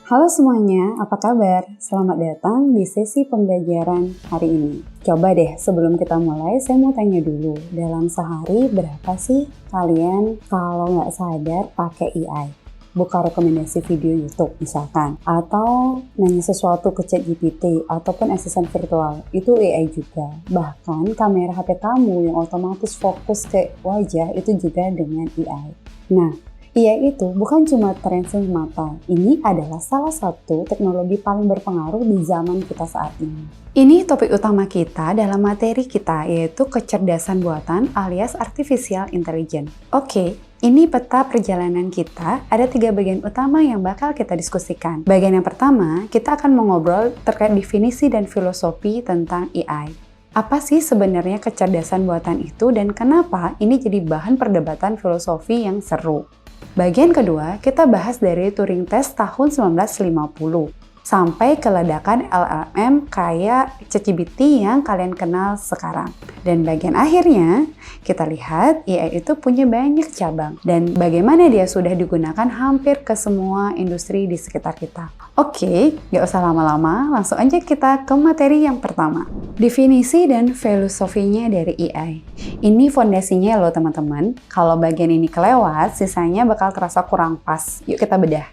Halo semuanya, apa kabar? Selamat datang di sesi pembelajaran hari ini. Coba deh sebelum kita mulai, saya mau tanya dulu, dalam sehari berapa sih kalian kalau nggak sadar pakai AI? Buka rekomendasi video YouTube misalkan, atau nanya sesuatu ke ChatGPT ataupun asisten virtual, itu AI juga. Bahkan kamera HP kamu yang otomatis fokus ke wajah itu juga dengan AI. Nah, AI itu bukan cuma tren semata, ini adalah salah satu teknologi paling berpengaruh di zaman kita saat ini. Ini topik utama kita dalam materi kita, yaitu kecerdasan buatan alias artificial intelligence. Oke, ini peta perjalanan kita, ada 3 bagian utama yang bakal kita diskusikan. Bagian yang pertama, kita akan mengobrol terkait definisi dan filosofi tentang AI. Apa sih sebenarnya kecerdasan buatan itu dan kenapa ini jadi bahan perdebatan filosofi yang seru? Bagian kedua, kita bahas dari Turing Test tahun 1950 sampai ke ledakan LLM kayak ChatGPT yang kalian kenal sekarang. Dan bagian akhirnya, kita lihat AI itu punya banyak cabang dan bagaimana dia sudah digunakan hampir ke semua industri di sekitar kita. Oke, gak usah lama-lama, langsung aja kita ke materi yang pertama. Definisi dan filosofinya dari AI. Ini fondasinya loh teman-teman. Kalau bagian ini kelewat, sisanya bakal terasa kurang pas. Yuk kita bedah.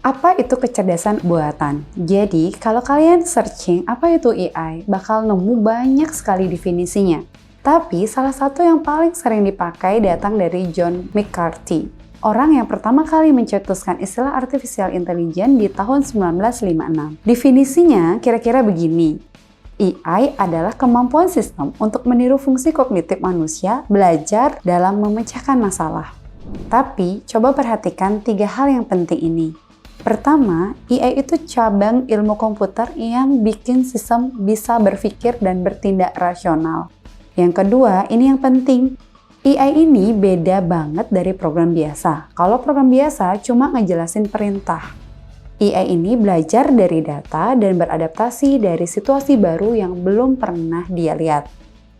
Apa itu kecerdasan buatan? Jadi, kalau kalian searching apa itu AI, bakal nemu banyak sekali definisinya. Tapi, salah satu yang paling sering dipakai datang dari John McCarthy, orang yang pertama kali mencetuskan istilah artificial intelligence di tahun 1956. Definisinya kira-kira begini. AI adalah kemampuan sistem untuk meniru fungsi kognitif manusia belajar dalam memecahkan masalah. Tapi, coba perhatikan 3 hal yang penting ini. Pertama, AI itu cabang ilmu komputer yang bikin sistem bisa berpikir dan bertindak rasional. Yang kedua, ini yang penting. AI ini beda banget dari program biasa. Kalau program biasa cuma ngejelasin perintah. AI ini belajar dari data dan beradaptasi dari situasi baru yang belum pernah dia lihat.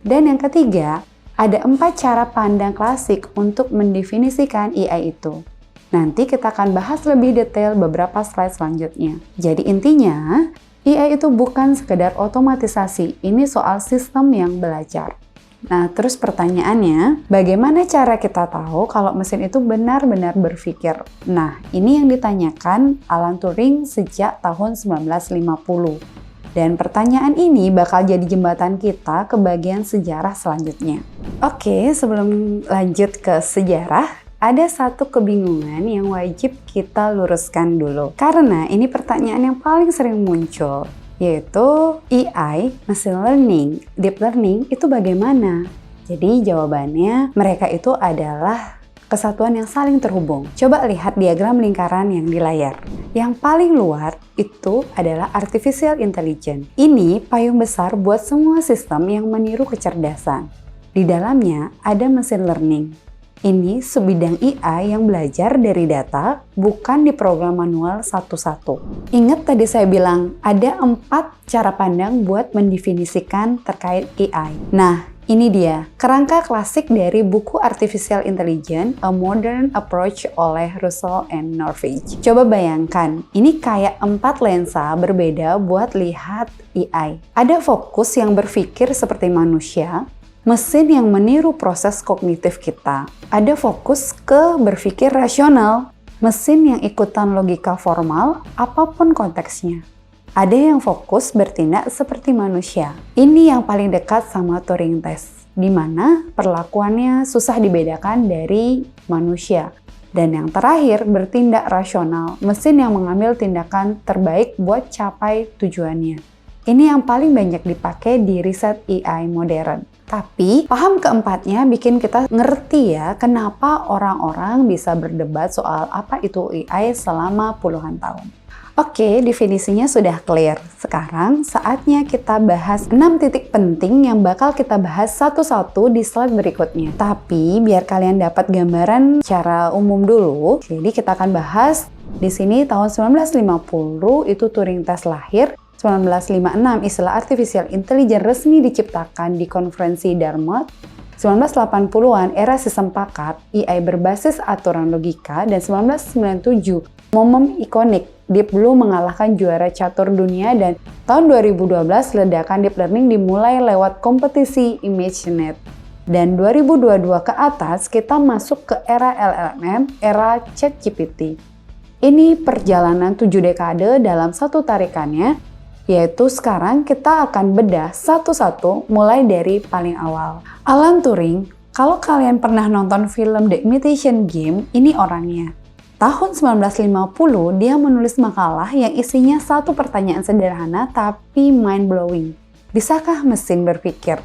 Dan yang ketiga, ada 4 cara pandang klasik untuk mendefinisikan AI itu. Nanti kita akan bahas lebih detail beberapa slide selanjutnya. Jadi intinya, AI itu bukan sekedar otomatisasi, ini soal sistem yang belajar. Nah, terus pertanyaannya, bagaimana cara kita tahu kalau mesin itu benar-benar berpikir? Nah, ini yang ditanyakan Alan Turing sejak tahun 1950. Dan pertanyaan ini bakal jadi jembatan kita ke bagian sejarah selanjutnya. Oke, sebelum lanjut ke sejarah, ada satu kebingungan yang wajib kita luruskan dulu. Karena ini pertanyaan yang paling sering muncul, yaitu AI, machine learning, deep learning itu bagaimana? Jadi jawabannya mereka itu adalah kesatuan yang saling terhubung. Coba lihat diagram lingkaran yang di layar. Yang paling luar itu adalah artificial intelligence. Ini payung besar buat semua sistem yang meniru kecerdasan. Di dalamnya ada machine learning. Ini sebidang AI yang belajar dari data, bukan diprogram manual satu-satu. Ingat tadi saya bilang, ada 4 cara pandang buat mendefinisikan terkait AI. Nah, ini dia, kerangka klasik dari buku Artificial Intelligence, A Modern Approach oleh Russell and Norvig. Coba bayangkan, ini kayak 4 lensa berbeda buat lihat AI. Ada fokus yang berpikir seperti manusia, mesin yang meniru proses kognitif kita. Ada fokus ke berpikir rasional, mesin yang ikutan logika formal, apapun konteksnya. Ada yang fokus bertindak seperti manusia. Ini yang paling dekat sama Turing Test, di mana perlakuannya susah dibedakan dari manusia. Dan yang terakhir, bertindak rasional, mesin yang mengambil tindakan terbaik buat capai tujuannya. Ini yang paling banyak dipakai di riset AI modern. Tapi, paham keempatnya bikin kita ngerti ya kenapa orang-orang bisa berdebat soal apa itu AI selama puluhan tahun. Oke, definisinya sudah clear. Sekarang saatnya kita bahas 6 titik penting yang bakal kita bahas satu-satu di slide berikutnya. Tapi, biar kalian dapat gambaran secara umum dulu, jadi kita akan bahas di sini tahun 1950 itu Turing Test lahir. 1956 istilah artificial intelligence resmi diciptakan di konferensi Dartmouth. 1980-an era sistem pakat, AI berbasis aturan logika, dan 1997 momen ikonik Deep Blue mengalahkan juara catur dunia, dan tahun 2012 ledakan deep learning dimulai lewat kompetisi ImageNet. Dan 2022 ke atas kita masuk ke era LLM, era ChatGPT. Ini perjalanan 7 dekade dalam satu tarikannya, yaitu sekarang kita akan bedah satu-satu mulai dari paling awal. Alan Turing, kalau kalian pernah nonton film The Imitation Game, ini orangnya. Tahun 1950, dia menulis makalah yang isinya satu pertanyaan sederhana tapi mind-blowing. Bisakah mesin berpikir?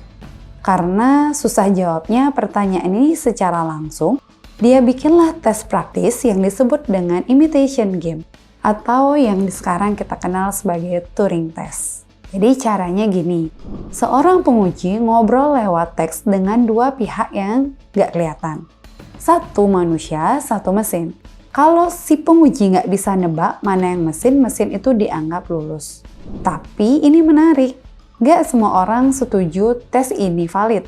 Karena susah jawabnya pertanyaan ini secara langsung, dia bikinlah tes praktis yang disebut dengan Imitation Game, atau yang sekarang kita kenal sebagai Turing Test. Jadi caranya gini, seorang penguji ngobrol lewat teks dengan dua pihak yang gak kelihatan. Satu manusia, satu mesin. Kalau si penguji gak bisa nebak mana yang mesin itu dianggap lulus. Tapi ini menarik, gak semua orang setuju tes ini valid.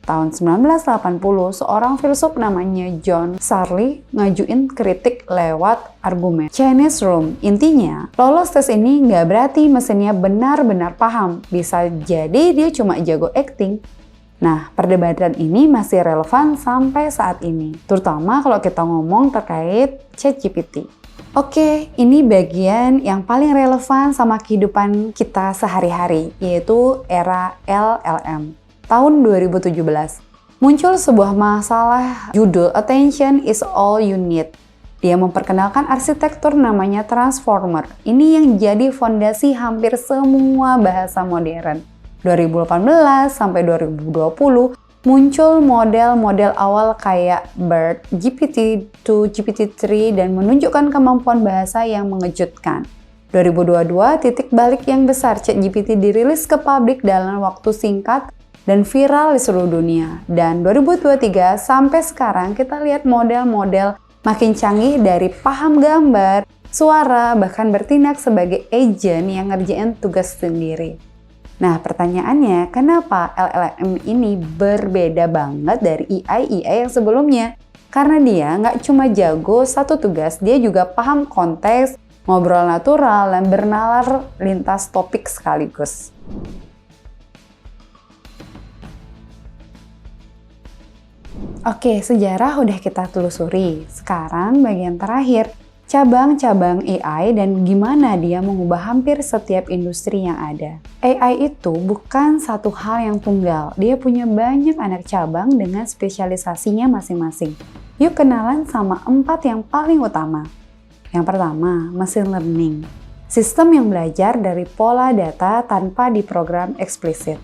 Tahun 1980, seorang filsuf namanya John Searle ngajuin kritik lewat argumen Chinese Room. Intinya, lolos tes ini nggak berarti mesinnya benar-benar paham. Bisa jadi dia cuma jago acting. Nah, perdebatan ini masih relevan sampai saat ini, terutama kalau kita ngomong terkait ChatGPT. Oke, ini bagian yang paling relevan sama kehidupan kita sehari-hari, yaitu era LLM. Tahun 2017, muncul sebuah masalah judul Attention is all you need. Dia memperkenalkan arsitektur namanya Transformer. Ini yang jadi fondasi hampir semua bahasa modern. 2018 sampai 2020, muncul model-model awal kayak BERT, GPT-2, GPT-3, dan menunjukkan kemampuan bahasa yang mengejutkan. 2022, titik balik yang besar, ChatGPT dirilis ke publik dalam waktu singkat dan viral di seluruh dunia. Dan 2023 sampai sekarang kita lihat model-model makin canggih dari paham gambar, suara, bahkan bertindak sebagai agent yang ngerjain tugas sendiri. Nah, pertanyaannya, kenapa LLM ini berbeda banget dari AI yang sebelumnya? Karena dia nggak cuma jago satu tugas, dia juga paham konteks, ngobrol natural, dan bernalar lintas topik sekaligus. Oke, sejarah udah kita telusuri. Sekarang bagian terakhir, cabang-cabang AI dan gimana dia mengubah hampir setiap industri yang ada. AI itu bukan satu hal yang tunggal, dia punya banyak anak cabang dengan spesialisasinya masing-masing. Yuk kenalan sama 4 yang paling utama. Yang pertama, machine learning. Sistem yang belajar dari pola data tanpa diprogram eksplisit.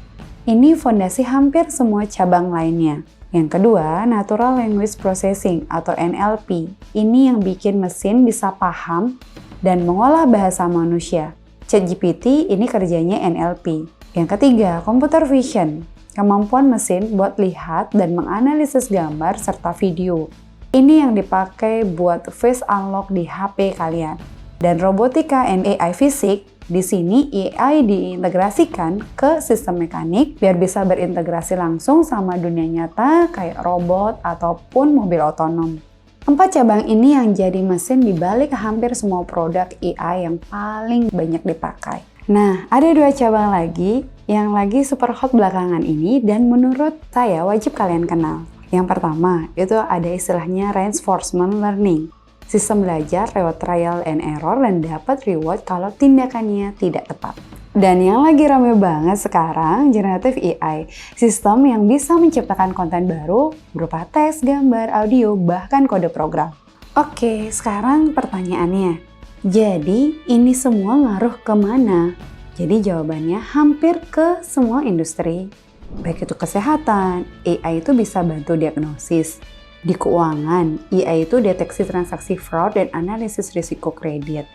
Ini fondasi hampir semua cabang lainnya. Yang kedua, Natural Language Processing atau NLP. Ini yang bikin mesin bisa paham dan mengolah bahasa manusia. ChatGPT ini kerjanya NLP. Yang ketiga, Computer Vision. Kemampuan mesin buat lihat dan menganalisis gambar serta video. Ini yang dipakai buat face unlock di HP kalian. Dan robotika and AI Physics. Di sini AI diintegrasikan ke sistem mekanik biar bisa berintegrasi langsung sama dunia nyata kayak robot ataupun mobil otonom. 4 cabang ini yang jadi mesin di balik hampir semua produk AI yang paling banyak dipakai. Nah, ada 2 cabang lagi yang lagi super hot belakangan ini dan menurut saya wajib kalian kenal. Yang pertama, itu ada istilahnya reinforcement learning. Sistem belajar lewat trial and error dan dapat reward kalau tindakannya tidak tepat. Dan yang lagi rame banget sekarang, generative AI. Sistem yang bisa menciptakan konten baru berupa teks, gambar, audio, bahkan kode program. Oke, sekarang pertanyaannya. Jadi, ini semua ngaruh kemana? Jadi jawabannya hampir ke semua industri. Baik itu kesehatan, AI itu bisa bantu diagnosis. Di keuangan, AI itu deteksi transaksi fraud dan analisis risiko kredit.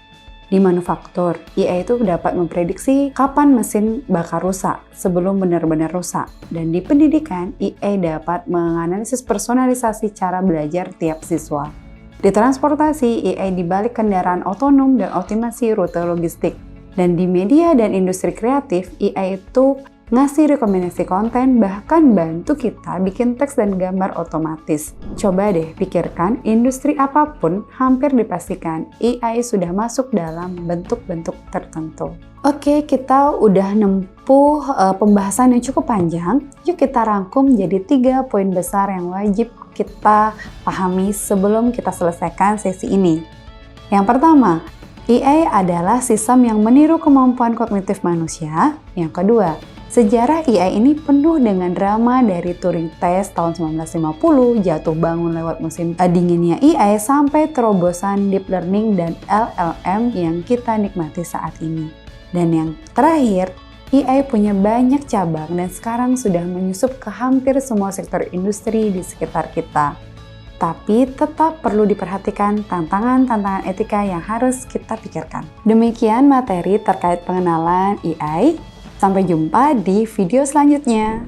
Di manufaktur, AI itu dapat memprediksi kapan mesin bakal rusak sebelum benar-benar rusak. Dan di pendidikan, AI dapat menganalisis personalisasi cara belajar tiap siswa. Di transportasi, AI dibalik kendaraan otonom dan optimasi rute logistik. Dan di media dan industri kreatif, AI itu ngasih rekomendasi konten, bahkan bantu kita bikin teks dan gambar otomatis. Coba deh pikirkan, industri apapun hampir dipastikan AI sudah masuk dalam bentuk-bentuk tertentu. Oke, kita udah nempuh pembahasan yang cukup panjang. Yuk kita rangkum jadi 3 poin besar yang wajib kita pahami sebelum kita selesaikan sesi ini. Yang pertama, AI adalah sistem yang meniru kemampuan kognitif manusia. Yang kedua, sejarah AI ini penuh dengan drama dari Turing Test tahun 1950, jatuh bangun lewat musim dinginnya AI, sampai terobosan deep learning dan LLM yang kita nikmati saat ini. Dan yang terakhir, AI punya banyak cabang dan sekarang sudah menyusup ke hampir semua sektor industri di sekitar kita. Tapi tetap perlu diperhatikan tantangan-tantangan etika yang harus kita pikirkan. Demikian materi terkait pengenalan AI. Sampai jumpa di video selanjutnya.